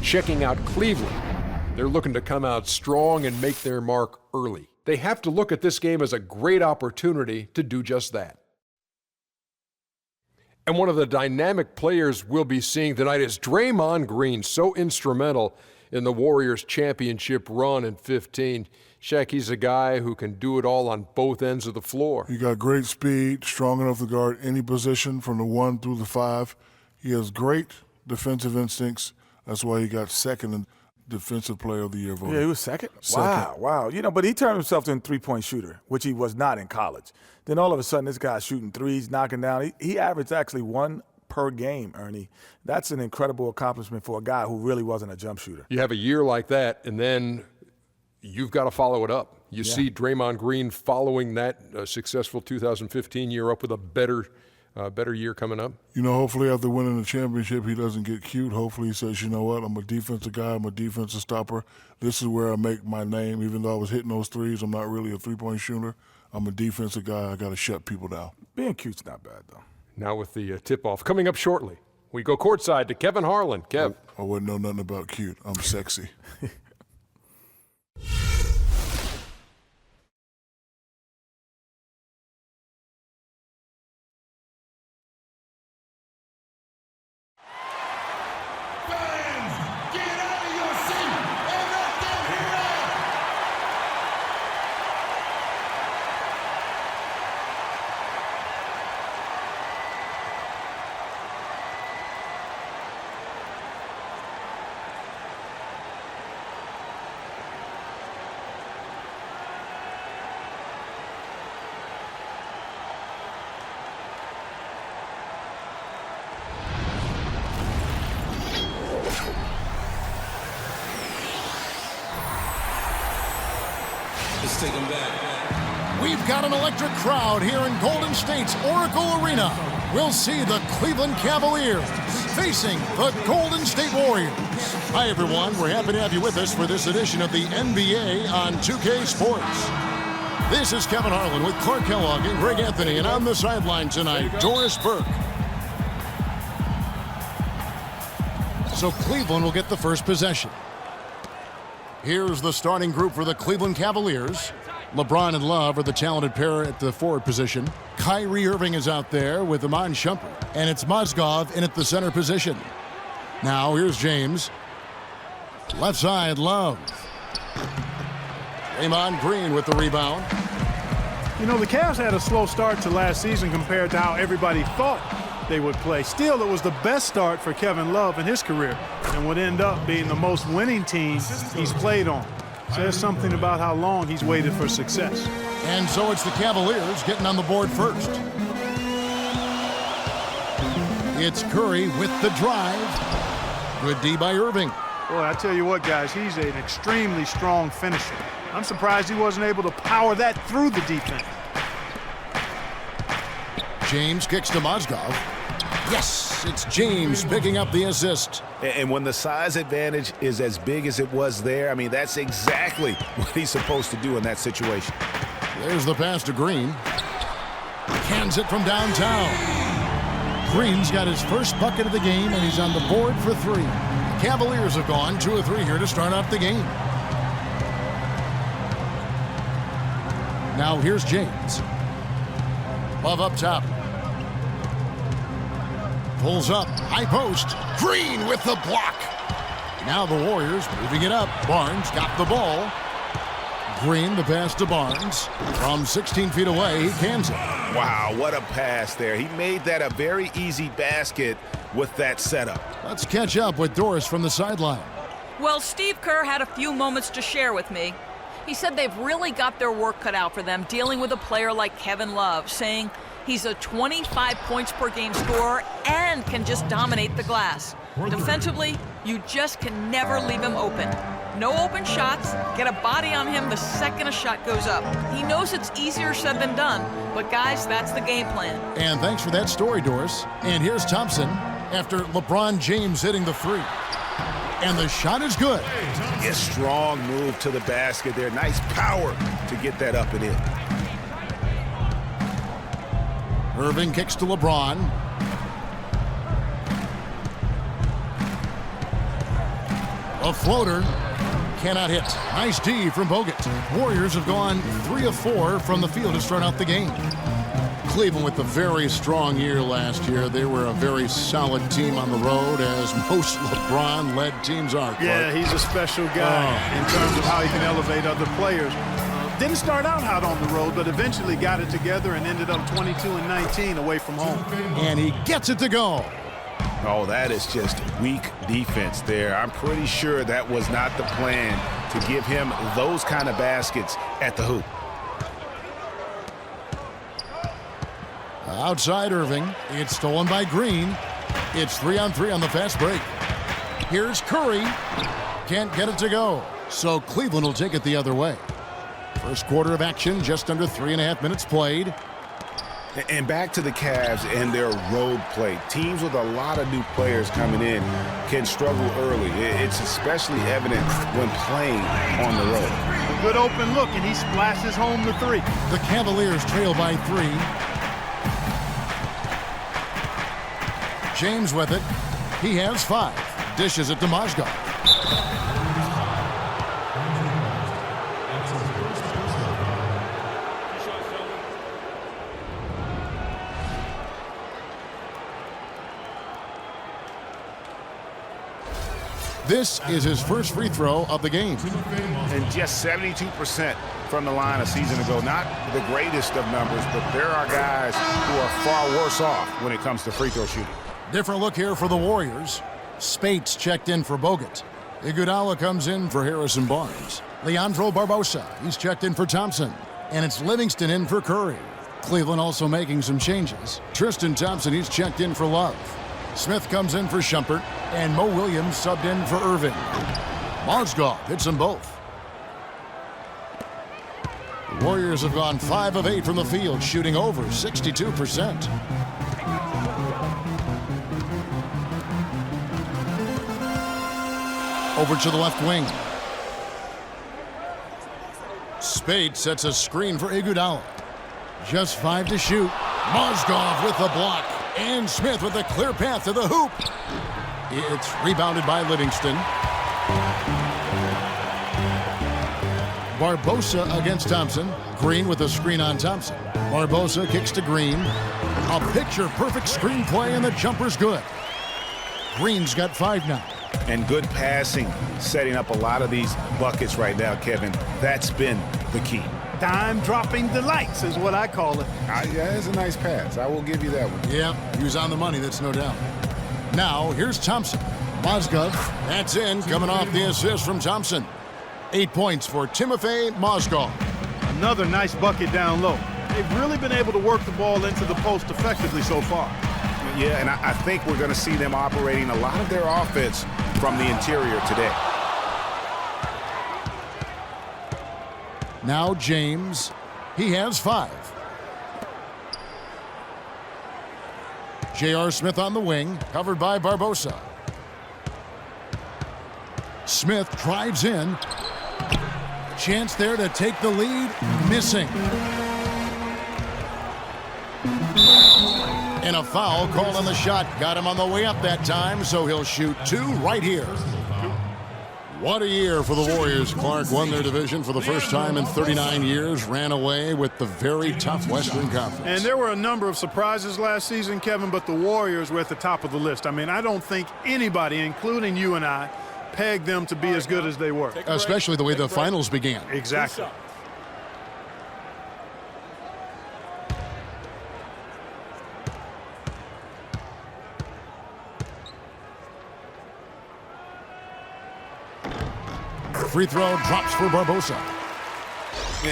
checking out Cleveland. They're looking to come out strong and make their mark early. They have to look at this game as a great opportunity to do just that. And one of the dynamic players we'll be seeing tonight is Draymond Green, so instrumental in the Warriors' championship run in 15. Shaq, he's a guy who can do it all on both ends of the floor. He got great speed, strong enough to guard any position from the 1 through the 5. He has great defensive instincts. That's why he got second in Defensive Player of the Year voting. Yeah, he was second? Wow. You know, but he turned himself into a three-point shooter, which he was not in college. Then all of a sudden, this guy's shooting threes, knocking down. He averaged actually 1 per game, Ernie. That's an incredible accomplishment for a guy who really wasn't a jump shooter. You have a year like that, and then you've got to follow it up. You see Draymond Green following that successful 2015 year up with a better year coming up. You know, hopefully after winning the championship, he doesn't get cute. Hopefully he says, you know what, I'm a defensive guy, I'm a defensive stopper. This is where I make my name. Even though I was hitting those threes, I'm not really a three-point shooter. I'm a defensive guy. I got to shut people down. Being cute's not bad, though. Now with the tip-off coming up shortly, we go courtside to Kevin Harlan. Kev. I wouldn't know nothing about cute. I'm sexy. Let's take them back. We've got an electric crowd here in Golden State's Oracle Arena. We'll see the Cleveland Cavaliers facing the Golden State Warriors. Hi, everyone. We're happy to have you with us for this edition of the NBA on 2K Sports. This is Kevin Harlan with Clark Kellogg and Greg Anthony, and on the sideline tonight, Doris Burke. So Cleveland will get the first possession. Here's the starting group for the Cleveland Cavaliers. LeBron and Love are the talented pair at the forward position. Kyrie Irving is out there with Iman Shumpert. And it's Mozgov in at the center position. Now here's James. Left side, Love. Draymond Green with the rebound. You know, the Cavs had a slow start to last season compared to how everybody thought they would play. Still, it was the best start for Kevin Love in his career and would end up being the most winning team he's played on. Says something about how long he's waited for success. And so it's the Cavaliers getting on the board first. It's Curry with the drive. Good D by Irving. Boy, I tell you what, guys, he's an extremely strong finisher. I'm surprised he wasn't able to power that through the defense. James kicks to Mozgov. Yes, it's James picking up the assist. And when the size advantage is as big as it was there, I mean, that's exactly what he's supposed to do in that situation. There's the pass to Green. Cans it from downtown. Green's got his first bucket of the game, and he's on the board for 3. The Cavaliers have gone 2 of 3 here to start out the game. Now here's James. Love up top. Pulls up, high post. Green with the block. Now the Warriors moving it up. Barnes got the ball. Green, the pass to Barnes. From 16 feet away, he cans it. Wow, what a pass there. He made that a very easy basket with that setup. Let's catch up with Doris from the sideline. Well, Steve Kerr had a few moments to share with me. He said they've really got their work cut out for them dealing with a player like Kevin Love, saying he's a 25 points per game scorer and can just dominate the glass. Defensively, you just can never leave him open. No open shots, get a body on him the second a shot goes up. He knows it's easier said than done, but guys, that's the game plan. And thanks for that story, Doris. And here's Thompson after LeBron James hitting the 3. And the shot is good. A strong move to the basket there. Nice power to get that up and in. Irving kicks to LeBron. A floater. Cannot hit. Nice D from Bogut. Warriors have gone 3 of 4 from the field to start out the game. Cleveland with a very strong year last year. They were a very solid team on the road, as most LeBron-led teams are. Clark. Yeah, he's a special guy in terms of how he can elevate other players. Didn't start out hot on the road, but eventually got it together and ended up 22-19 away from home. And he gets it to go. Oh, that is just weak defense there. I'm pretty sure that was not the plan to give him those kind of baskets at the hoop. Outside Irving. It's stolen by Green. It's 3-on-3 on the fast break. Here's Curry. Can't get it to go. So Cleveland will take it the other way. First quarter of action, just under 3.5 minutes played. And back to the Cavs and their road play. Teams with a lot of new players coming in can struggle early. It's especially evident when playing on the road. A good open look, and he splashes home the 3. The Cavaliers trail by 3. James with it. He has 5. Dishes it to Mozgov. This is his first free throw of the game. And just 72% from the line a season ago. Not the greatest of numbers, but there are guys who are far worse off when it comes to free throw shooting. Different look here for the Warriors. Spates checked in for Bogut. Iguodala comes in for Harrison Barnes. Leandro Barbosa, he's checked in for Thompson. And it's Livingston in for Curry. Cleveland also making some changes. Tristan Thompson, he's checked in for Love. Smith comes in for Shumpert, and Mo Williams subbed in for Irving. Mozgov hits them both. The Warriors have gone 5 of 8 from the field, shooting over 62%. Over to the left wing. Spade sets a screen for Iguodala. Just 5 to shoot. Mozgov with the block. And Smith with a clear path to the hoop. It's rebounded by Livingston. Barbosa against Thompson. Green with a screen on Thompson. Barbosa kicks to Green. A picture-perfect screenplay, and the jumper's good. Green's got 5 now. And good passing, setting up a lot of these buckets right now, Kevin. That's been the key. Dime-dropping delights is what I call it. Yeah, it's a nice pass. I will give you that one. Yeah, he was on the money, that's no doubt. Now, here's Thompson. Mozgov, that's in, coming off the assist from Thompson. 8 points for Timofey Mozgov. Another nice bucket down low. They've really been able to work the ball into the post effectively so far. Yeah, and I think we're going to see them operating a lot of their offense from the interior today. Now James, he has 5. J.R. Smith on the wing, covered by Barbosa. Smith drives in. Chance there to take the lead, missing. And a foul called on the shot. Got him on the way up that time, so he'll shoot 2 right here. What a year for the Warriors. Clark won their division for the first time in 39 years, ran away with the very tough Western Conference. And there were a number of surprises last season, Kevin, but the Warriors were at the top of the list. I mean, I don't think anybody, including you and I, pegged them to be as good as they were. Especially the way the finals began. Exactly. Free throw drops for Barbosa.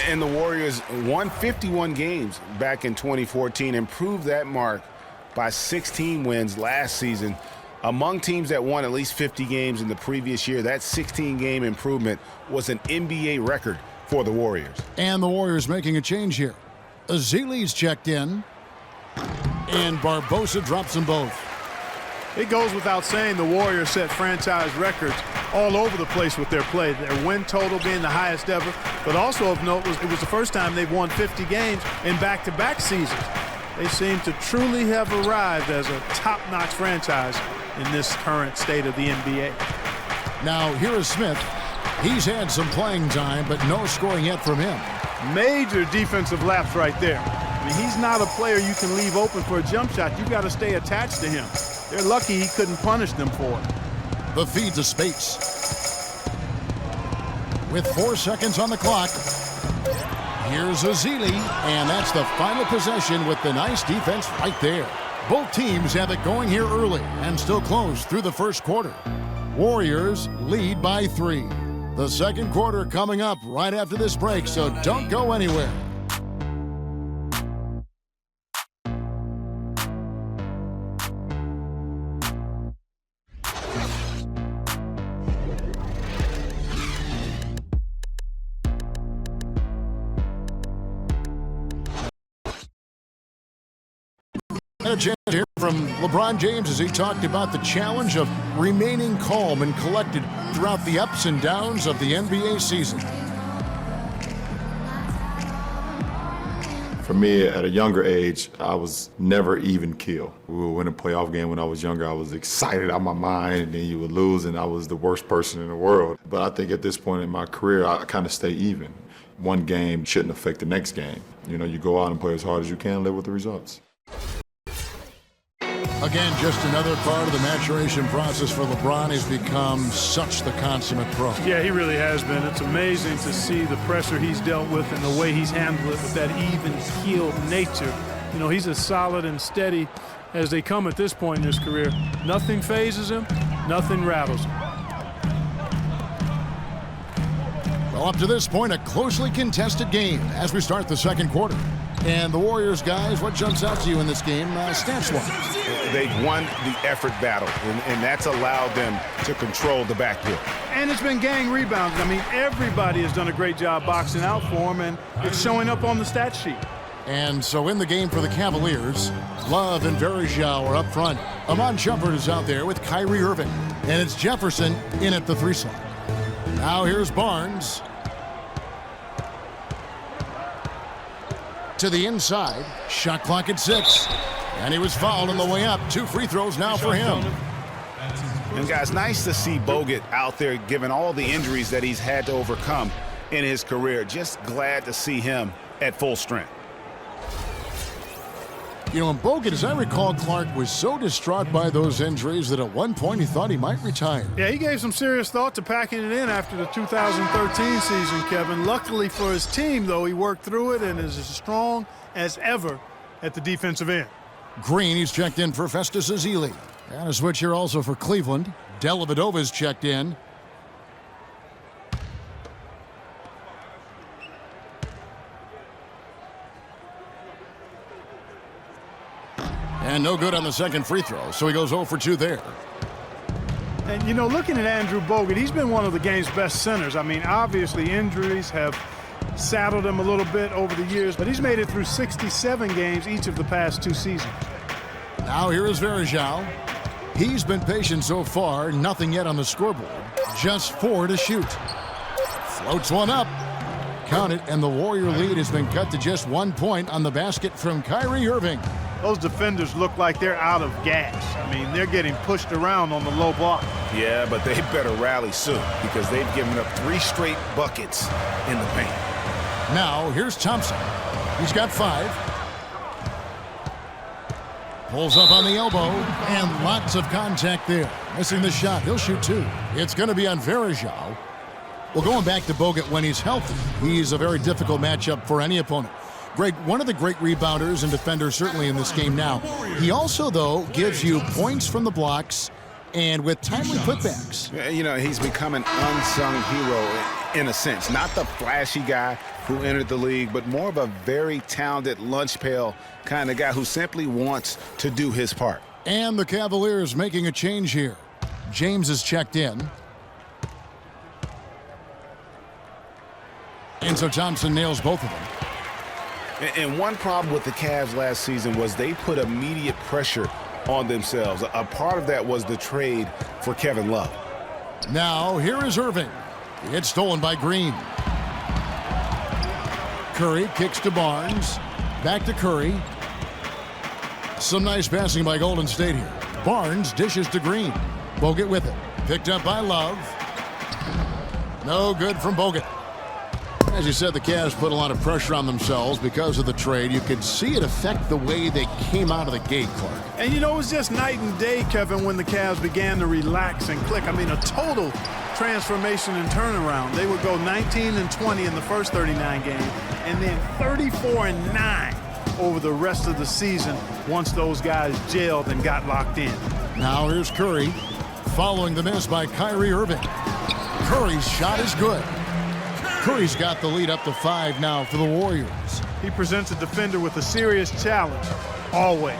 And the Warriors won 51 games back in 2014, improved that mark by 16 wins last season. Among teams that won at least 50 games in the previous year, that 16-game improvement was an NBA record for the Warriors. And the Warriors making a change here. Azili's checked in, and Barbosa drops them both. It goes without saying the Warriors set franchise records all over the place with their play. Their win total being the highest ever, but also of note was it was the first time they've won 50 games in back-to-back seasons. They seem to truly have arrived as a top-notch franchise in this current state of the NBA. Now, here is Smith. He's had some playing time, but no scoring yet from him. Major defensive lapse right there. I mean, he's not a player you can leave open for a jump shot. You got to stay attached to him. They're lucky he couldn't punish them for it. The feed to Spates. With 4 seconds on the clock, here's Azili, and that's the final possession with the nice defense right there. Both teams have it going here early and still close through the first quarter. Warriors lead by 3. The second quarter coming up right after this break, so don't go anywhere. And a chance here from LeBron James as he talked about the challenge of remaining calm and collected throughout the ups and downs of the NBA season. For me, at a younger age, I was never even keel. We would win a playoff game when I was younger. I was excited out of my mind, and then you would lose, and I was the worst person in the world. But I think at this point in my career, I kind of stay even. One game shouldn't affect the next game. You know, you go out and play as hard as you can, live with the results. Again, just another part of the maturation process for LeBron. He's become such the consummate pro. Yeah, he really has been. It's amazing to see the pressure he's dealt with and the way he's handled it with that even-keeled nature. You know, he's as solid and steady as they come at this point in his career. Nothing phases him, nothing rattles him. Well, up to this point, a closely contested game as we start the second quarter. And the Warriors, guys, what jumps out to you in this game, stats-wise? They've won the effort battle, and that's allowed them to control the backcourt. And it's been gang rebounds. I mean, everybody has done a great job boxing out for him, and it's showing up on the stat sheet. And so in the game for the Cavaliers, Love and Verjao are up front. Amon Shumpert is out there with Kyrie Irving. And it's Jefferson in at the 3 slot. Now here's Barnes. To the inside. Shot clock at 6. And he was fouled on the way up. 2 free throws now for him. And guys, nice to see Bogut out there given all the injuries that he's had to overcome in his career. Just glad to see him at full strength. You know, and Bogut, as I recall, Clark was so distraught by those injuries that at one point he thought he might retire. Yeah, he gave some serious thought to packing it in after the 2013 season, Kevin. Luckily for his team, though, he worked through it and is as strong as ever at the defensive end. Green, he's checked in for Festus Ezeli. And a switch here also for Cleveland. Dellavedova's checked in. And no good on the second free throw, so he goes 0 for 2 there. And, you know, looking at Andrew Bogut, he's been one of the game's best centers. I mean, obviously injuries have saddled him a little bit over the years, but he's made it through 67 games each of the past 2 seasons. Now here is Verjao. He's been patient so far, nothing yet on the scoreboard. Just 4 to shoot. Floats one up. Count it, and the Warrior lead has been cut to just 1 point on the basket from Kyrie Irving. Those defenders look like they're out of gas. I mean, they're getting pushed around on the low block. Yeah, but they better rally soon because they've given up 3 straight buckets in the paint. Now, here's Thompson. He's got 5. Pulls up on the elbow, and lots of contact there. Missing the shot. He'll shoot 2. It's going to be on Verjao. Well, going back to Bogut when he's healthy, he's a very difficult matchup for any opponent. Greg, one of the great rebounders and defenders certainly in this game now. He also, though, gives you points from the blocks and with timely putbacks. You know, he's become an unsung hero in a sense. Not the flashy guy who entered the league, but more of a very talented lunch pail kind of guy who simply wants to do his part. And the Cavaliers making a change here. James is checked in. And so Thompson nails both of them. And one problem with the Cavs last season was they put immediate pressure on themselves. A part of that was the trade for Kevin Love. Now, here is Irving. It's stolen by Green. Curry kicks to Barnes. Back to Curry. Some nice passing by Golden State here. Barnes dishes to Green. Bogut with it. Picked up by Love. No good from Bogut. As you said, the Cavs put a lot of pressure on themselves because of the trade. You could see it affect the way they came out of the gate, Clark. And you know, it was just night and day, Kevin, when the Cavs began to relax and click. I mean, a total transformation and turnaround. They would go 19-20 in the first 39 games, and then 34-9 over the rest of the season once those guys gelled and got locked in. Now here's Curry, following the miss by Kyrie Irving. Curry's shot is good. Curry's got the lead up to 5 now for the Warriors. He presents a defender with a serious challenge, always.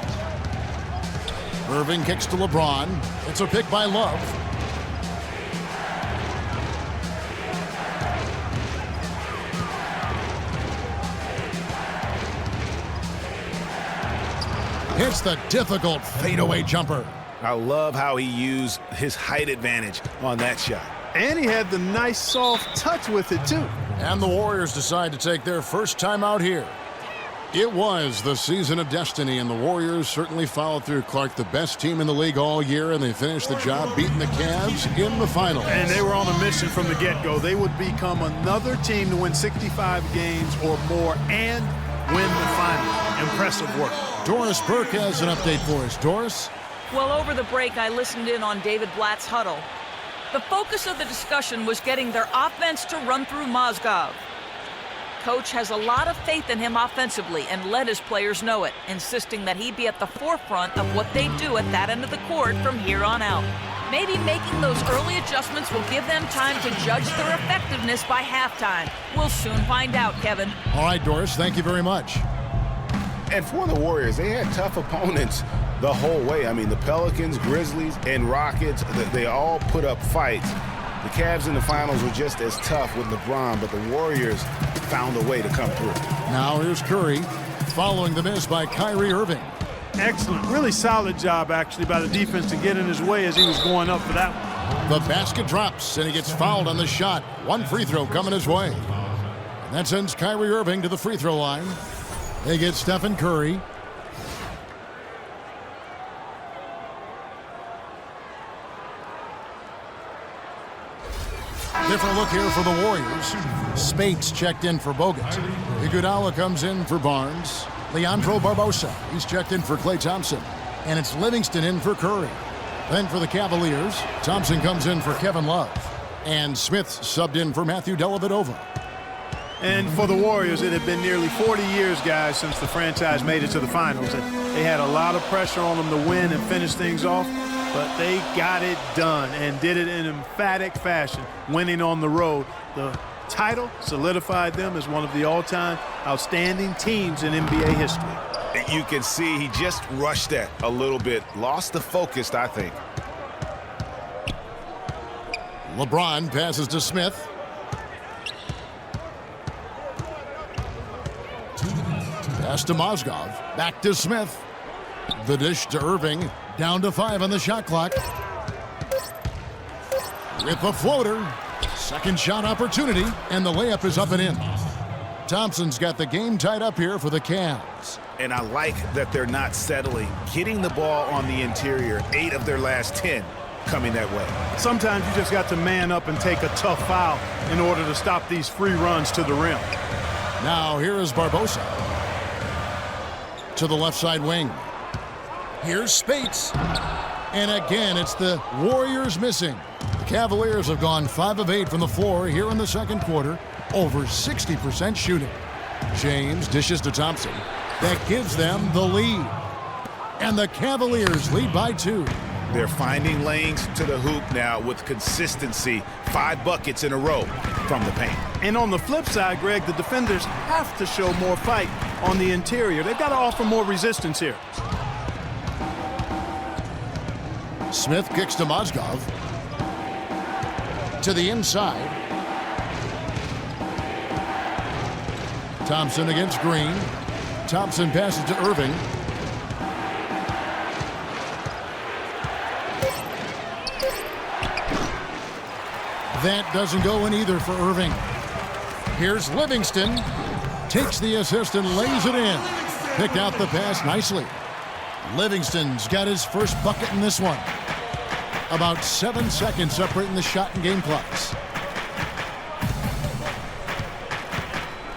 Irving kicks to LeBron. It's a pick by Love. Hits the difficult fadeaway jumper. I love how he used his height advantage on that shot. And he had the nice soft touch with it, too. And the Warriors decide to take their first time out here. It was the season of destiny, and the Warriors certainly followed through. Clark, the best team in the league all year, and they finished the job beating the Cavs in the finals. And they were on a mission from the get-go. They would become another team to win 65 games or more and win the finals. Impressive work. Doris Burke has an update for us. Doris? Well, over the break, I listened in on David Blatt's huddle. The focus of the discussion was getting their offense to run through Mozgov. Coach has a lot of faith in him offensively and let his players know it, insisting that he be at the forefront of what they do at that end of the court from here on out. Maybe making those early adjustments will give them time to judge their effectiveness by halftime. We'll soon find out, Kevin. All right, Doris, thank you very much. And for the Warriors, they had tough opponents the whole way. I mean, the Pelicans, Grizzlies, and Rockets, they all put up fights. The Cavs in the finals were just as tough with LeBron, but the Warriors found a way to come through. Now here's Curry, following the miss by Kyrie Irving. Excellent. Really solid job, actually, by the defense to get in his way as he was going up for that one. The basket drops, and he gets fouled on the shot. One free throw coming his way. And that sends Kyrie Irving to the free throw line. They get Stephen Curry. Different look here for the Warriors. Spates checked in for Bogut. Iguodala comes in for Barnes. Leandro Barbosa, he's checked in for Klay Thompson. And it's Livingston in for Curry. Then for the Cavaliers, Thompson comes in for Kevin Love. And Smith subbed in for Matthew Dellavedova. And for the Warriors, it had been nearly 40 years, guys, since the franchise made it to the finals. And they had a lot of pressure on them to win and finish things off. But they got it done and did it in emphatic fashion, winning on the road. The title solidified them as one of the all-time outstanding teams in NBA history. You can see he just rushed that a little bit, lost the focus, I think. LeBron passes to Smith. Pass to Mozgov. Back to Smith. The dish to Irving. Down to 5 on the shot clock. With a floater. Second shot opportunity. And the layup is up and in. Thompson's got the game tied up here for the Cavs. And I like that they're not settling. Getting the ball on the interior. 8 of their last 10 coming that way. Sometimes you just got to man up and take a tough foul in order to stop these free runs to the rim. Now here is Barbosa. To the left side wing. Here's Spates. And again, it's the Warriors missing. The Cavaliers have gone 5 of 8 from the floor here in the second quarter. Over 60% shooting. James dishes to Thompson. That gives them the lead. And the Cavaliers lead by 2. They're finding lanes to the hoop now with consistency. 5 buckets in a row from the paint. And on the flip side, Greg, the defenders have to show more fight on the interior. They've got to offer more resistance here. Smith kicks to Mozgov. To the inside. Thompson against Green. Thompson passes to Irving. That doesn't go in either for Irving. Here's Livingston. Takes the assist and lays it in. Picked out the pass nicely. Livingston's got his first bucket in this one. About 7 seconds separating the shot and game clocks.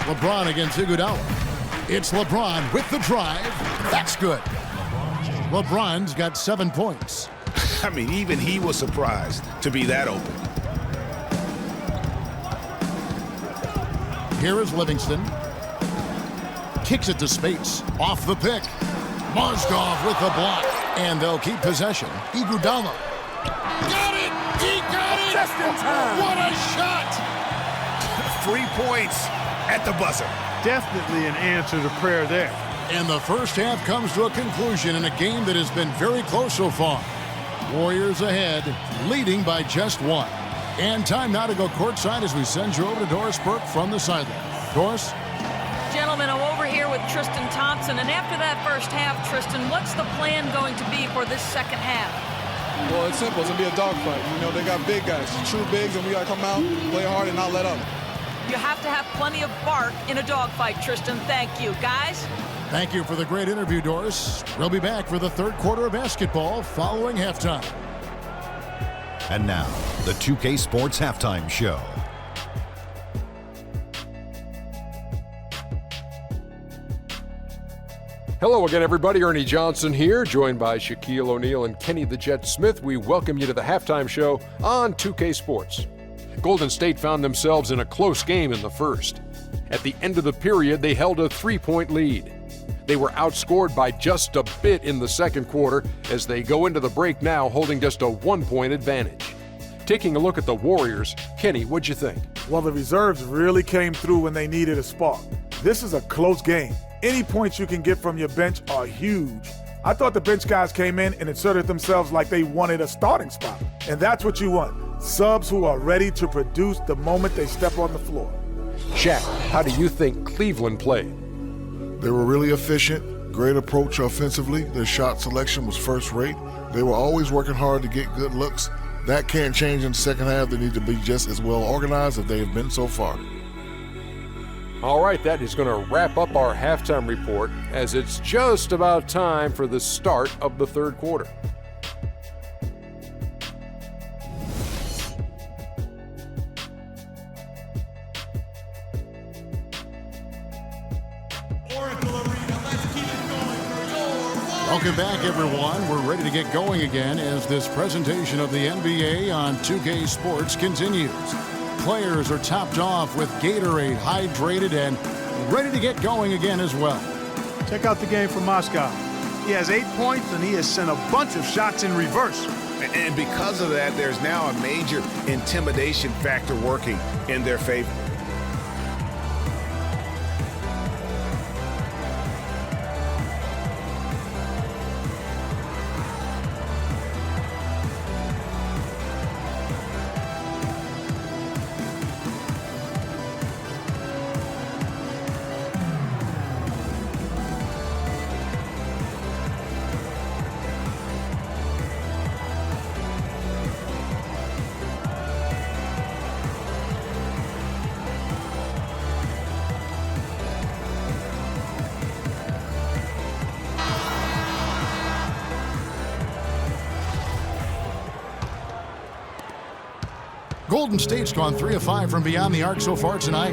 LeBron against Iguodala. It's LeBron with the drive. That's good. LeBron's got 7 points. I mean, even he was surprised to be that open. Here is Livingston. Kicks it to Spates. Off the pick. Mozgov with the block. And they'll keep possession. Iguodala. Got it! He got it! Just in time. What a shot! 3 points at the buzzer. Definitely an answer to prayer there. And the first half comes to a conclusion in a game that has been very close so far. Warriors ahead, leading by just 1. And time now to go courtside as we send you over to Doris Burke from the sideline. Doris? Gentlemen, I'm over here with Tristan Thompson, and after that first half, Tristan, what's the plan going to be for this second half? Well, it's simple. It's going to be a dogfight. You know, they got big guys, true bigs, and we got to come out, play hard, and not let up. You have to have plenty of bark in a dogfight, Tristan. Thank you. Guys? Thank you for the great interview, Doris. We'll be back for the third quarter of basketball following halftime. And now, the 2K Sports Halftime Show. Hello again, everybody. Ernie Johnson here, joined by Shaquille O'Neal and Kenny the Jet Smith. We welcome you to the halftime show on 2K Sports. Golden State found themselves in a close game in the first. At the end of the period, they held a 3-point lead. They were outscored by just a bit in the second quarter as they go into the break now holding just a 1-point advantage. Taking a look at the Warriors, Kenny, what'd you think? Well, the reserves really came through when they needed a spark. This is a close game. Any points you can get from your bench are huge. I thought the bench guys came in and inserted themselves like they wanted a starting spot. And that's what you want. Subs who are ready to produce the moment they step on the floor. Shaq, how do you think Cleveland played? They were really efficient, great approach offensively. Their shot selection was first rate. They were always working hard to get good looks. That can't change in the second half. They need to be just as well organized as they have been so far. All right, that is going to wrap up our halftime report as it's just about time for the start of the third quarter. Welcome back, everyone. We're ready to get going again as this presentation of the NBA on 2K Sports continues. Players are topped off with Gatorade, hydrated, and ready to get going again as well. Check out the game from Moscow. He has 8 points, and he has sent a bunch of shots in reverse. And because of that, there's now a major intimidation factor working in their favor. Golden State's gone 3 of 5 from beyond the arc so far tonight.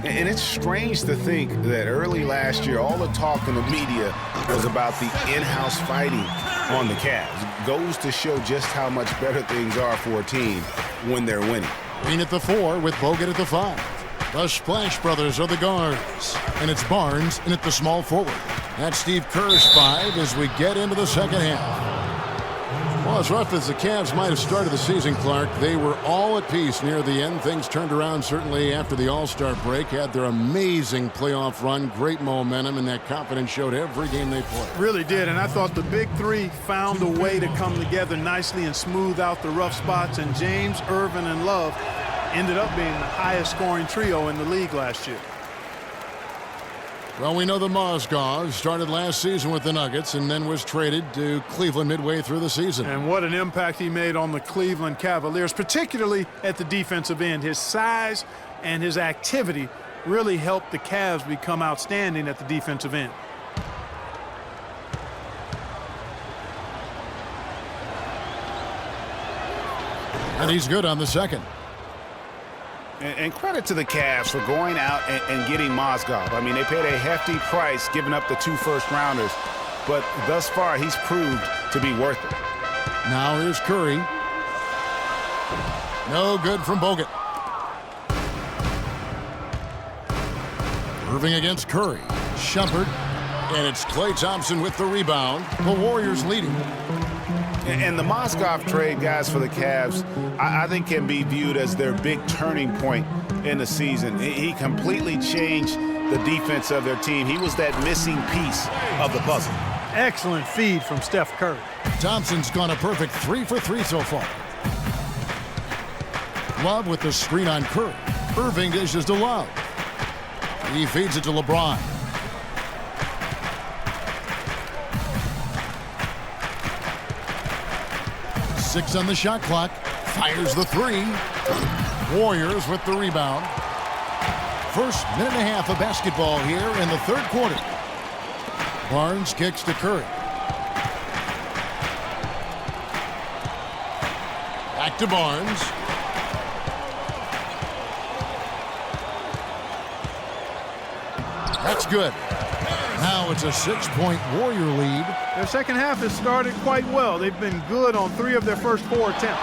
And it's strange to think that early last year, all the talk in the media was about the in-house fighting on the Cavs. Goes to show just how much better things are for a team when they're winning. Green at the 4 with Bogut at the 5. The Splash Brothers are the guards. And it's Barnes in at the small forward. That's Steve Kerr's 5 as we get into the second half. Well, as rough as the Cavs might have started the season, Clark, they were all at peace near the end. Things turned around certainly after the All-Star break. Had their amazing playoff run, great momentum, and that confidence showed every game they played. Really did, and I thought the big three found a way to come together nicely and smooth out the rough spots, and James, Irvin, and Love ended up being the highest scoring trio in the league last year. Well, we know the Mozgov started last season with the Nuggets and then was traded to Cleveland midway through the season. And what an impact he made on the Cleveland Cavaliers, particularly at the defensive end. His size and his activity really helped the Cavs become outstanding at the defensive end. And he's good on the second. And credit to the Cavs for going out and getting Mozgov. I mean, they paid a hefty price giving up the 2 first-rounders, but thus far he's proved to be worth it. Now here's Curry. No good from Bogut. Irving against Curry. Shumpert. And it's Klay Thompson with the rebound. The Warriors leading. And the Mozgov trade, guys, for the Cavs, I think can be viewed as their big turning point in the season. He completely changed the defense of their team. He was that missing piece of the puzzle. Excellent feed from Steph Curry. Thompson's gone a perfect 3 for 3 so far. Love with the screen on Curry. Irving dishes to Love. He feeds it to LeBron. Six on the shot clock. Fires the 3. Warriors with the rebound. First minute and a half of basketball here in the third quarter. Barnes kicks to Curry. Back to Barnes. That's good. Now it's a 6-point Warrior lead. Their second half has started quite well. They've been good on 3 of their first 4 attempts.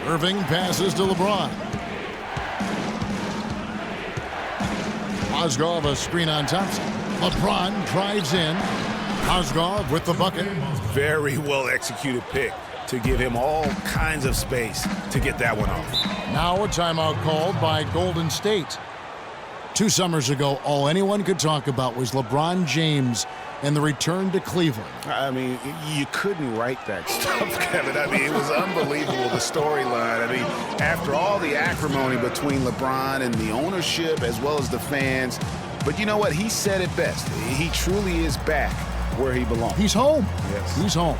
Irving passes to LeBron. Mozgov a screen on Thompson. LeBron drives in. Mozgov with the bucket. Very well executed pick to give him all kinds of space to get that one off. Now a timeout called by Golden State. 2 summers ago, all anyone could talk about was LeBron James and the return to Cleveland. I mean, you couldn't write that stuff, Kevin. I mean, it was unbelievable, the storyline. I mean, after all the acrimony between LeBron and the ownership as well as the fans, but you know what? He said it best. He truly is back where he belongs. He's home. Yes. He's home.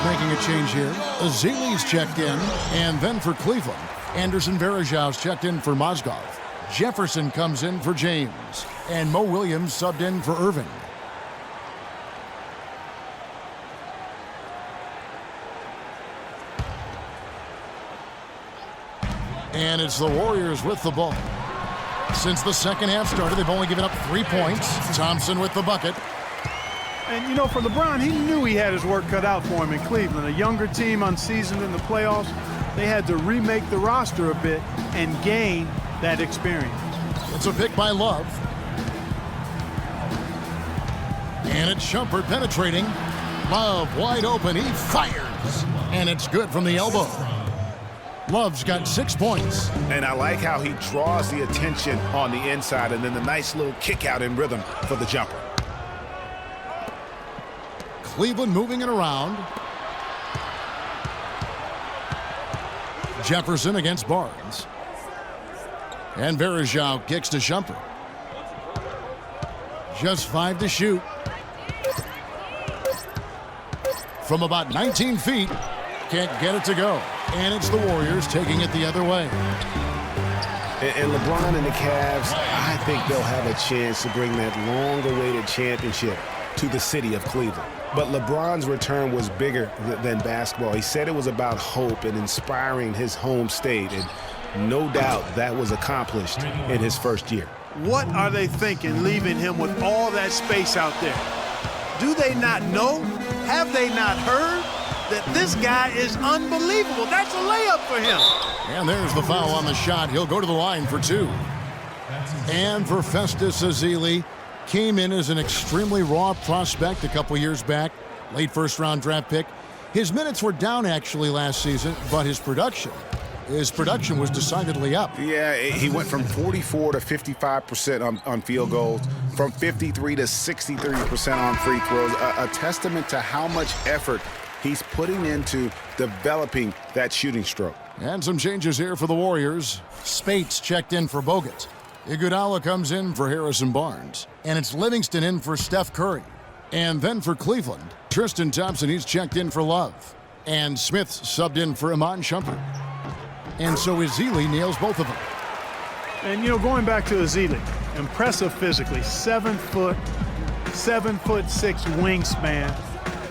Making a change here. Azili's checked in, and then for Cleveland, Anderson Varejau's checked in for Mozgov. Jefferson comes in for James, and Mo Williams subbed in for Irving. And it's the Warriors with the ball. Since the second half started, they've only given up 3 points. Thompson with the bucket. And, you know, for LeBron, he knew he had his work cut out for him in Cleveland. A younger team, unseasoned in the playoffs. They had to remake the roster a bit and gain that experience. It's a pick by Love. And it's Shumpert penetrating. Love wide open. He fires. And it's good from the elbow. Love's got 6 points. And I like how he draws the attention on the inside and then the nice little kick out in rhythm for the jumper. Cleveland moving it around. Jefferson against Barnes. And Varejau kicks to Shumpert. Just 5 to shoot. From about 19 feet. Can't get it to go. And it's the Warriors taking it the other way. And LeBron and the Cavs, I think they'll have a chance to bring that long-awaited championship to the city of Cleveland. But LeBron's return was bigger than basketball. He said it was about hope and inspiring his home state. And no doubt that was accomplished in his first year. What are they thinking leaving him with all that space out there? Do they not know? Have they not heard that this guy is unbelievable? That's a layup for him. And there's the foul on the shot. He'll go to the line for 2. And for Festus Ezeli, came in as an extremely raw prospect a couple years back, late first-round draft pick. His minutes were down actually last season, but his production was decidedly up. Yeah, he went from 44 to 55% on field goals, from 53 to 63% on free throws, a testament to how much effort he's putting into developing that shooting stroke. And some changes here for the Warriors. Spates checked in for Bogut. Iguodala comes in for Harrison Barnes. And it's Livingston in for Steph Curry. And then for Cleveland, Tristan Thompson, he's checked in for Love. And Smith subbed in for Iman Shumpert. And so Ezeli nails both of them. And, going back to Ezeli, impressive physically. 7 foot, 7'6" wingspan,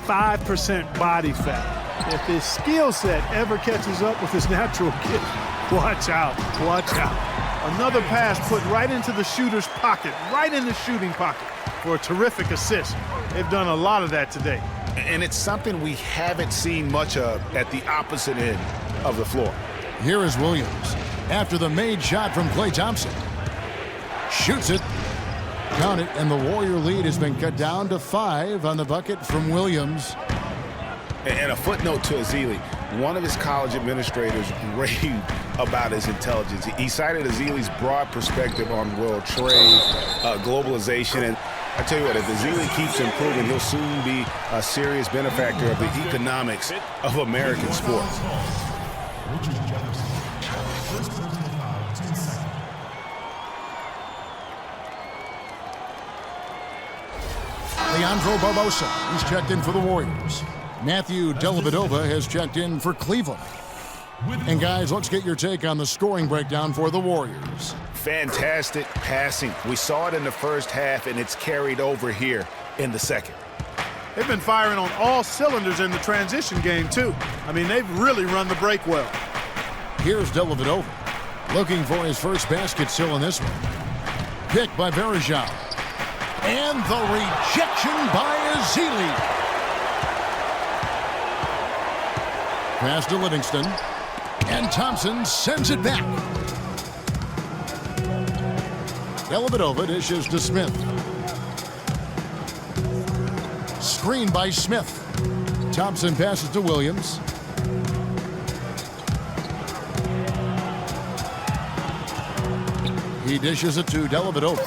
5% body fat. If his skill set ever catches up with his natural gift, watch out, watch out. Another pass put right into the shooter's pocket, right in the shooting pocket for a terrific assist. They've done a lot of that today. And it's something we haven't seen much of at the opposite end of the floor. Here is Williams after the made shot from Klay Thompson. Shoots it. Count it, and the Warrior lead has been cut down to 5 on the bucket from Williams. And a footnote to Ezeli. One of his college administrators raved about his intelligence. He cited Ezeli's broad perspective on world trade, globalization, and I tell you what, if Ezeli keeps improving, he'll soon be a serious benefactor of the economics of American sports. Leandro Barbosa, he's checked in for the Warriors. Matthew Dellavedova has checked in for Cleveland. And guys, let's get your take on the scoring breakdown for the Warriors. Fantastic passing. We saw it in the first half, and it's carried over here in the second. They've been firing on all cylinders in the transition game, too. I mean, they've really run the break well. Here's Dellavedova, looking for his first basket still in this one. Picked by Varejao. And the rejection by Ezeli. Pass to Livingston. And Thompson sends it back. Dellavedova dishes to Smith. Screen by Smith. Thompson passes to Williams. He dishes it to Dellavedova.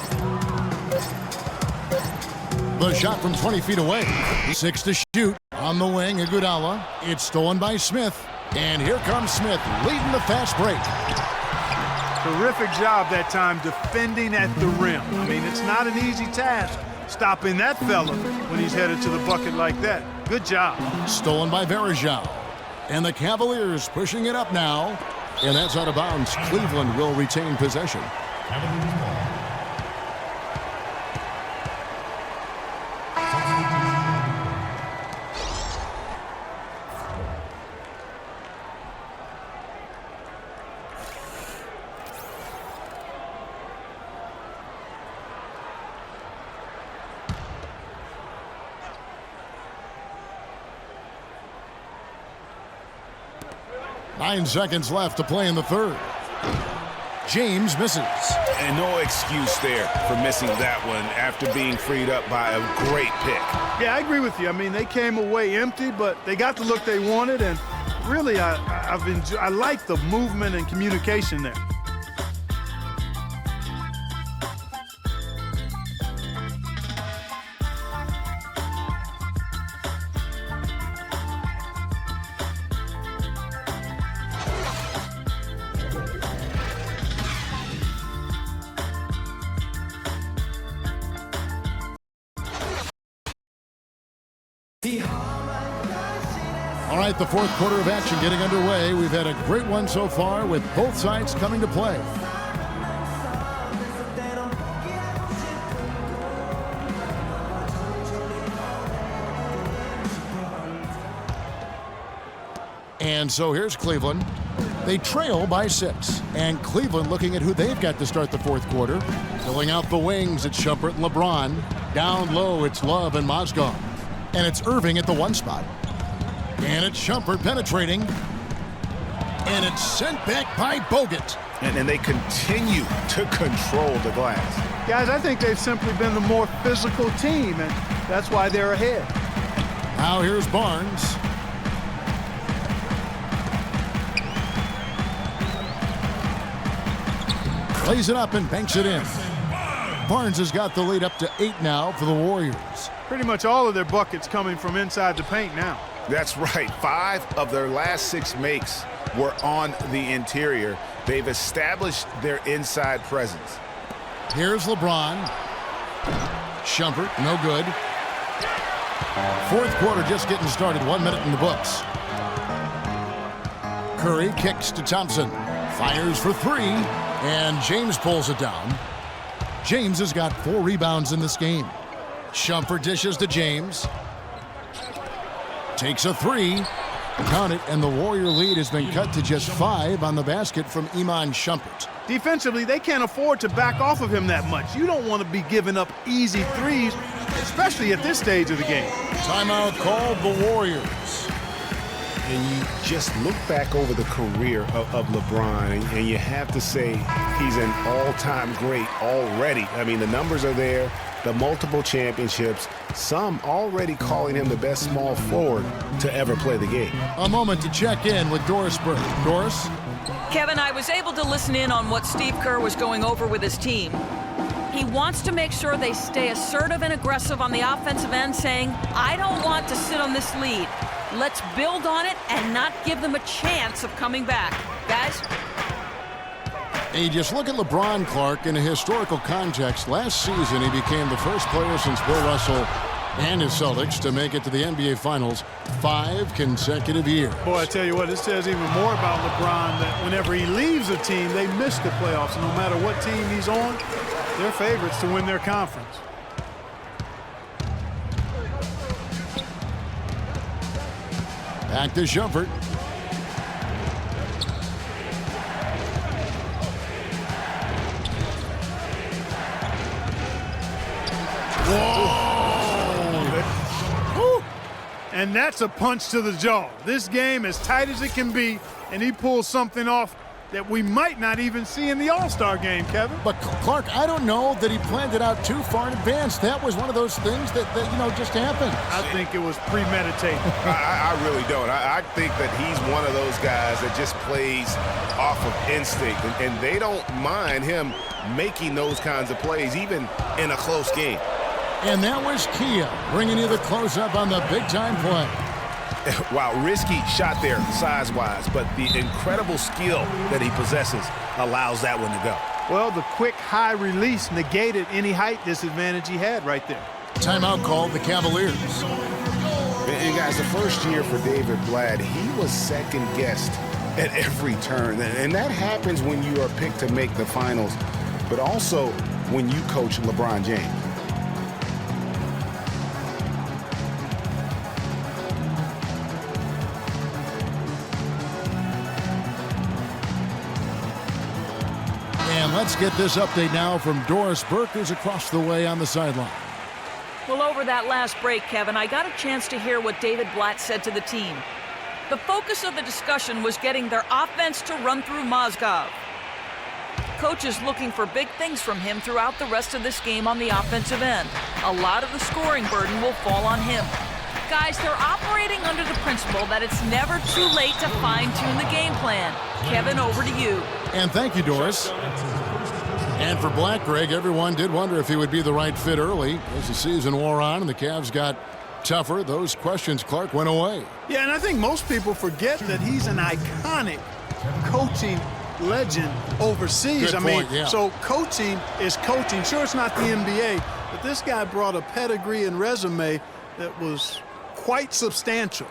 The shot from 20 feet away. 6 to shoot. On the wing, Iguodala. It's stolen by Smith. And here comes Smith, leading the fast break. Terrific job that time defending at the rim. I mean, it's not an easy task stopping that fella when he's headed to the bucket like that. Good job. Stolen by Varejao. And the Cavaliers pushing it up now. And that's out of bounds. Cleveland will retain possession. Nine seconds left to play in the third. James misses. And no excuse there for missing that one after being freed up by a great pick. Yeah, I agree with you. I mean, they came away empty, but they got the look they wanted, and really, I like the movement and communication there. All right, the fourth quarter of action getting underway. We've had a great one so far with both sides coming to play. And so here's Cleveland. They trail by 6. And Cleveland looking at who they've got to start the fourth quarter. Filling out the wings, it's Shumpert and LeBron. Down low, it's Love and Mozgov. And it's Irving at the 1 spot. And it's Shumpert penetrating. And it's sent back by Bogut. And they continue to control the glass. Guys, I think they've simply been the more physical team, and that's why they're ahead. Now here's Barnes. Plays it up and banks it in. Barnes has got the lead up to 8 now for the Warriors. Pretty much all of their buckets coming from inside the paint now. That's right. 5 of their last 6 makes were on the interior. They've established their inside presence. Here's LeBron. Shumpert, no good. Fourth quarter just getting started. 1 minute in the books. Curry kicks to Thompson. Fires for three. And James pulls it down. James has got 4 rebounds in this game. Shumpert dishes to James. Takes a three. Count it, and the Warrior lead has been cut to just 5 on the basket from Iman Shumpert. Defensively, they can't afford to back off of him that much. You don't want to be giving up easy threes, especially at this stage of the game. Timeout called the Warriors. And you just look back over the career of LeBron, and you have to say he's an all-time great already. I mean, the numbers are there, the multiple championships, some already calling him the best small forward to ever play the game. A moment to check in with Doris Burke. Doris? Kevin, I was able to listen in on what Steve Kerr was going over with his team. He wants to make sure they stay assertive and aggressive on the offensive end, saying, I don't want to sit on this lead. Let's build on it and not give them a chance of coming back. Guys? Hey, just look at LeBron, Clark, in a historical context. Last season, he became the first player since Bill Russell and his Celtics to make it to the NBA Finals 5 consecutive years. Boy, I tell you what, this says even more about LeBron, that whenever he leaves a team, they miss the playoffs. No matter what team he's on, they're favorites to win their conference. Back to Shumpert. And that's a punch to the jaw. This game as tight as it can be, and he pulls something off that we might not even see in the All-Star game, Kevin. But Clark, I don't know that he planned it out too far in advance. That was one of those things that just happened. I think it was premeditated. I really don't. I think that he's one of those guys that just plays off of instinct, and they don't mind him making those kinds of plays, even in a close game. And that was Kia bringing you the close-up on the big-time play. Wow, risky shot there size-wise, but the incredible skill that he possesses allows that one to go. Well, the quick high release negated any height disadvantage he had right there. Timeout called the Cavaliers. And guys, the first year for David Blatt, he was second-guessed at every turn. And that happens when you are picked to make the finals, but also when you coach LeBron James. Let's get this update now from Doris Burke, who's across the way on the sideline. Well, over that last break, Kevin, I got a chance to hear what David Blatt said to the team. The focus of the discussion was getting their offense to run through Mozgov. Coach is looking for big things from him throughout the rest of this game on the offensive end. A lot of the scoring burden will fall on him. Guys, they're operating under the principle that it's never too late to fine-tune the game plan. Kevin, over to you. And thank you, Doris. And for Black, Greg, everyone did wonder if he would be the right fit early. As the season wore on and the Cavs got tougher, those questions, Clark, went away. Yeah, and I think most people forget that he's an iconic coaching legend overseas. Good point, yeah. So coaching is coaching. Sure, it's not the NBA, but this guy brought a pedigree and resume that was quite substantial.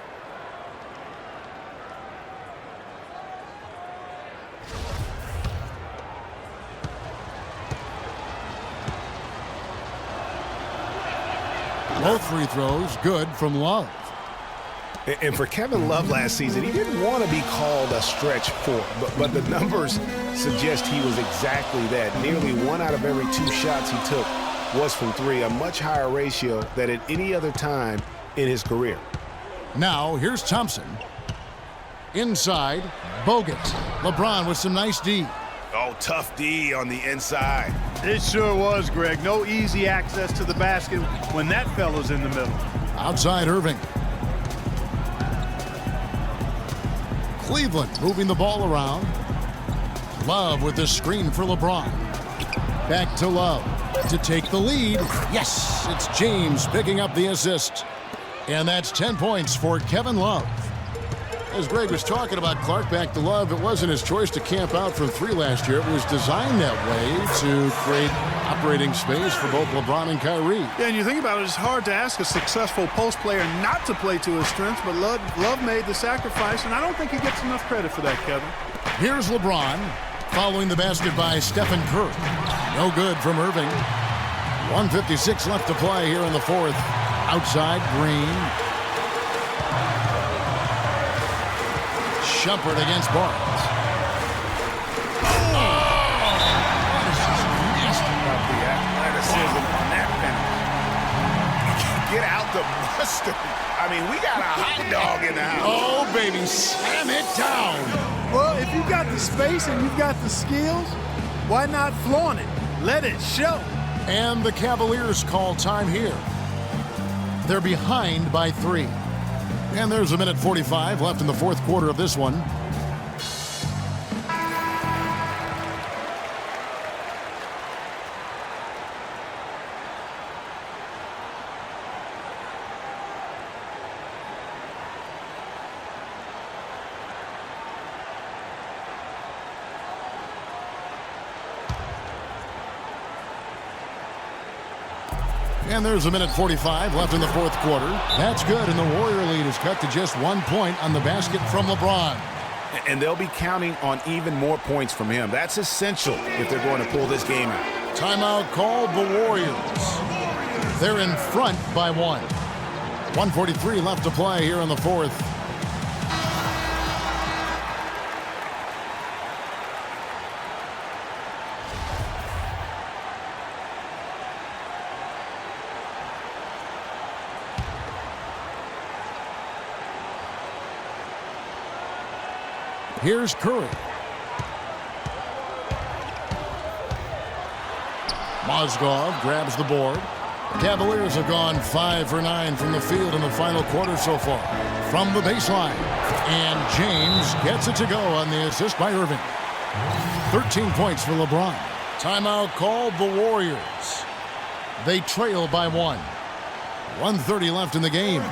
Both free throws good from Love. And for Kevin Love last season, he didn't want to be called a stretch four, but the numbers suggest he was exactly that. Nearly 1 out of every 2 shots he took was from three, a much higher ratio than at any other time in his career. Now, here's Thompson. Inside, Bogut. LeBron with some nice D. Oh, tough D on the inside. It sure was, Greg. No easy access to the basket when that fella's in the middle. Outside, Irving. Cleveland moving the ball around. Love with the screen for LeBron. Back to Love to take the lead. Yes, it's James picking up the assist. And that's 10 points for Kevin Love. As Greg was talking about Clark, back to Love, it wasn't his choice to camp out from 3 last year. It was designed that way to create operating space for both LeBron and Kyrie. Yeah, and you think about it, it's hard to ask a successful post player not to play to his strengths, but Love made the sacrifice, and I don't think he gets enough credit for that, Kevin. Here's LeBron following the basket by Stephen Curry. No good from Irving. 1:56 left to play here in the fourth. Outside, Green. Shumpert against Barnes. About the athleticism on that penalty. Get out the mustard. I mean, we got a hot dog in the house. Oh, baby, slam it down. Well, if you've got the space and you've got the skills, why not flaunt it? Let it show. And the Cavaliers call time here. They're behind by 3. And there's 1:45 left in the fourth quarter of this one. And there's 1:45 left in the fourth quarter. That's good, and the Warrior lead is cut to just 1 point on the basket from LeBron. And they'll be counting on even more points from him. That's essential if they're going to pull this game out. Timeout called the Warriors. They're in front by 1. 1:43 left to play here in the fourth. Here's Curry. Mozgov grabs the board. Cavaliers have gone 5 for 9 from the field in the final quarter so far. From the baseline. And James gets it to go on the assist by Irving. 13 points for LeBron. Timeout called the Warriors. They trail by 1. 1:30 left in the game.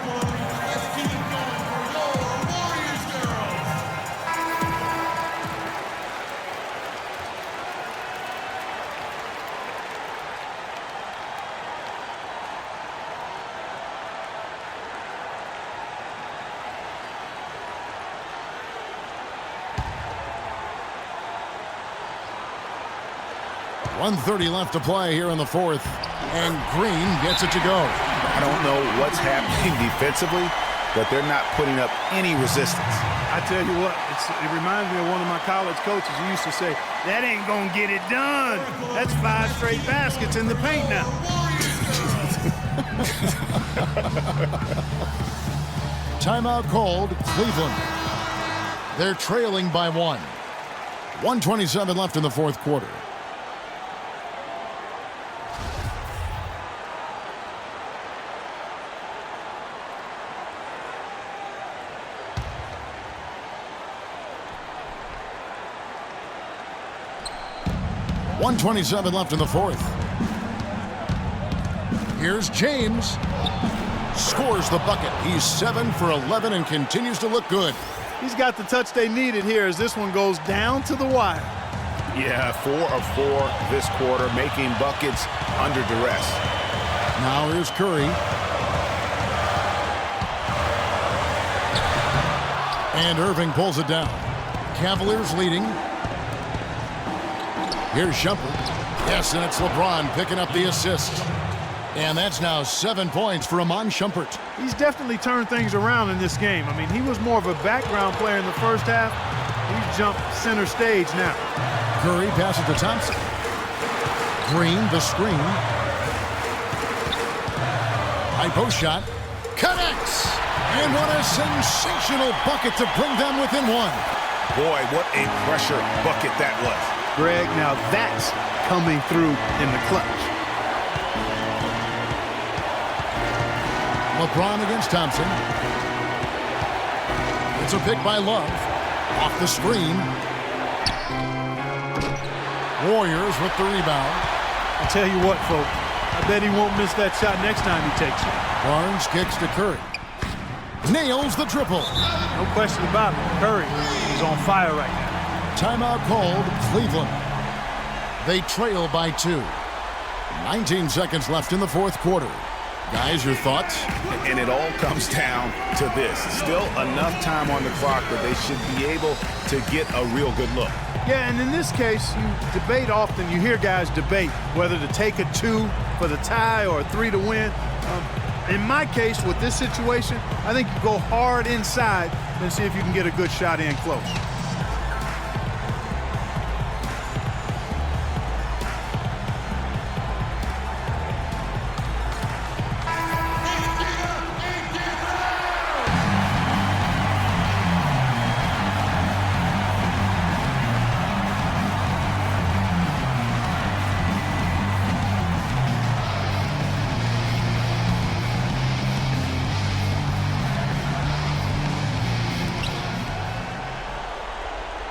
.130 left to play here in the fourth. And Green gets it to go. I don't know what's happening defensively, but they're not putting up any resistance. I tell you what, it reminds me of one of my college coaches who used to say, that ain't going to get it done. That's 5 straight baskets in the paint now. Timeout called Cleveland. They're trailing by 1. 1:27 left in the fourth quarter. .127 left in the fourth. Here's James. Scores the bucket. He's 7 for 11 and continues to look good. He's got the touch they needed here as this one goes down to the wire. Yeah, 4 of 4 this quarter, making buckets under duress. Now here's Curry. And Irving pulls it down. Cavaliers leading. Here's Shumpert. Yes, and it's LeBron picking up the assist. And that's now 7 points for Amon Shumpert. He's definitely turned things around in this game. I mean, he was more of a background player in the first half. He's jumped center stage now. Curry passes to Thompson. Green, the screen. High post shot. Connects! And what a sensational bucket to bring them within 1. Boy, what a pressure bucket that was. Greg, now that's coming through in the clutch. LeBron against Thompson. It's a pick by Love. Off the screen. Warriors with the rebound. I'll tell you what, folks. I bet he won't miss that shot next time he takes it. Barnes kicks to Curry. nails the triple. No question about it. Curry is on fire right now. Timeout called Cleveland. They trail by 2. 19 seconds left in the fourth quarter. Guys, your thoughts? And it all comes down to this. Still enough time on the clock that they should be able to get a real good look. Yeah, and in this case, you debate often. You hear guys debate whether to take a 2 for the tie or a 3 to win. In my case, with this situation, I think you go hard inside and see if you can get a good shot in close.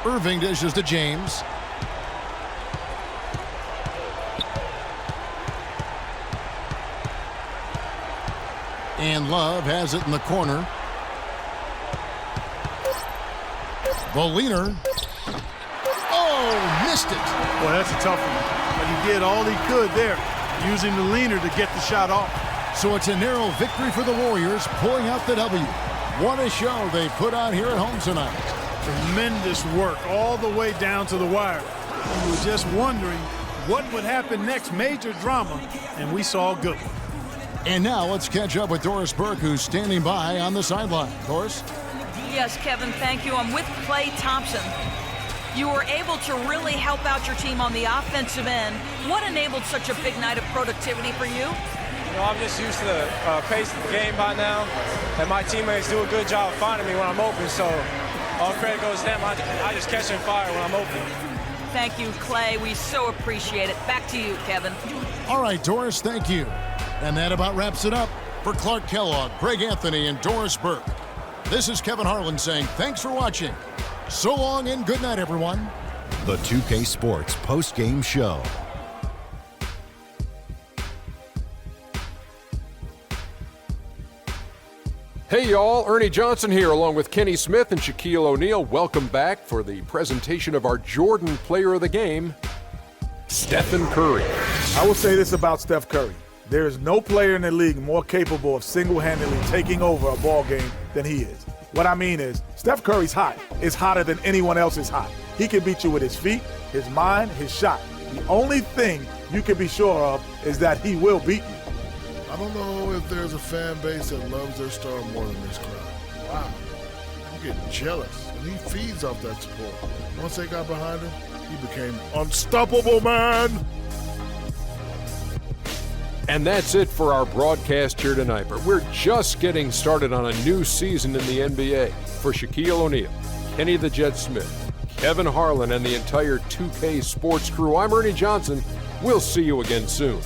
Irving dishes to James. And Love has it in the corner. The leaner. Oh, missed it. Boy, that's a tough one. But he did all he could there, using the leaner to get the shot off. So it's a narrow victory for the Warriors, pulling out the W. What a show they put on here at home tonight. Tremendous work all the way down to the wire. We were just wondering what would happen next. Major drama, and we saw a good one. And now let's catch up with Doris Burke, who's standing by on the sideline. Doris? Yes, Kevin, thank you. I'm with Klay Thompson. You were able to really help out your team on the offensive end. What enabled such a big night of productivity for you? You know, I'm just used to the pace of the game by now, and my teammates do a good job finding me when I'm open, so all credit goes to them. I just catch and fire when I'm open. Thank you, Klay. We so appreciate it. Back to you, Kevin. All right, Doris, thank you. And that about wraps it up. For Clark Kellogg, Greg Anthony, and Doris Burke, this is Kevin Harlan saying thanks for watching. So long and good night, everyone. The 2K Sports post-game show. Hey y'all, Ernie Johnson here along with Kenny Smith and Shaquille O'Neal. Welcome back for the presentation of our Jordan Player of the Game, Stephen Curry. I will say this about Steph Curry. There is no player in the league more capable of single-handedly taking over a ball game than he is. What I mean is, Steph Curry's hot. It's hotter than anyone else is hot. He can beat you with his feet, his mind, his shot. The only thing you can be sure of is that he will beat you. I don't know if there's a fan base that loves their star more than this crowd. Wow. I'm getting jealous, and he feeds off that support. Once they got behind him, he became unstoppable, man. And that's it for our broadcast here tonight. But we're just getting started on a new season in the NBA. For Shaquille O'Neal, Kenny the Jet Smith, Kevin Harlan, and the entire 2K Sports crew, I'm Ernie Johnson. We'll see you again soon.